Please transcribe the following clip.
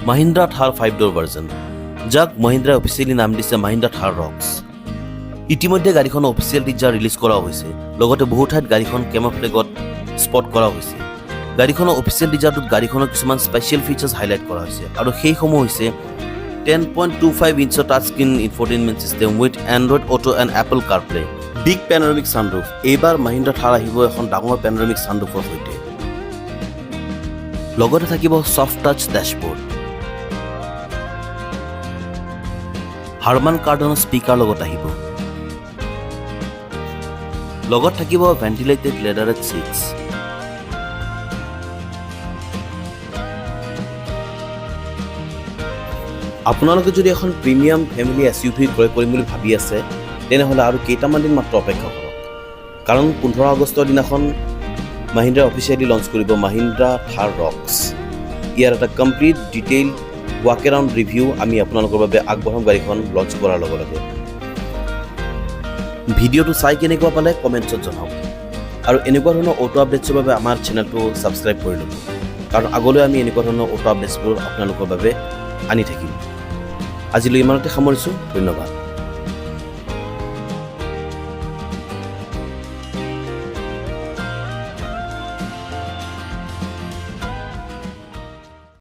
Mahindra Thar 5-door version, যাক Mahindra officially নাম দিছে Mahindra Thar ROXX। ইতিমধ্যে গাড়ীখন অফিচিয়েল টিজাৰ ৰিলিজ কৰা হৈছে, লগতে বহু ঠাইত গাড়ীখন কেমফ্লেগত স্পট কৰা হৈছে। গাড়ীখনৰ অফিচিয়েল টিজাৰটোত গাড়ীখনৰ কিছুমান স্পেচিয়েল ফিচাৰ্ছ হাইলাইট কৰা হৈছে, আৰু সেইসমূহ হৈছে 10.25 ইঞ্চৰ touch screen infotainment system with Android Auto and Apple CarPlay, big panoramic sunroof. এইবাৰ Mahindra Thar আহিব এখন ডাঙৰ পেনোৰামিক ছানৰুফৰ সৈতে। লগতে থাকিব ছফ্ট টাচ ডেশ্ববৰ্ড, হাৰমান কাৰ্ডনৰ স্পীকাৰ লগত আহিব। লগত থাকিব ভেণ্টিলেটেড লেডাৰেড ছিটছ। আপোনালোকে যদি এখন প্ৰিমিয়াম ফেমিলি SUV ক্ৰয় কৰিম বুলি ভাবি আছে, তেনেহ'লে আৰু কেইটামান দিন মাত্ৰ অপেক্ষা কৰক, কাৰণ 15 আগষ্টৰ দিনাখন Mahindra অফিচিয়েলি লঞ্চ কৰিব Mahindra Thar ROXX। ইয়াৰ এটা complete detail walk around review আমি আপোনালোকৰ বাবে আগবঢ়াম গাড়ীখন লঞ্চ কৰাৰ লগে লগে। ভিডিঅ'টো চাই কেনেকুৱা পালে কমেণ্টছত জনাওক, আৰু এনেকুৱা ধৰণৰ অটো আপডেটছৰ বাবে আমাৰ চেনেলটো ছাবস্ক্ৰাইব কৰি ল'ব, কাৰণ আগলৈ আমি এনেকুৱা ধৰণৰ অটো আপডেটছবোৰ আপোনালোকৰ বাবে আনি থাকিম। আজিলৈ ইমানতে সামৰিছোঁ, ধন্যবাদ।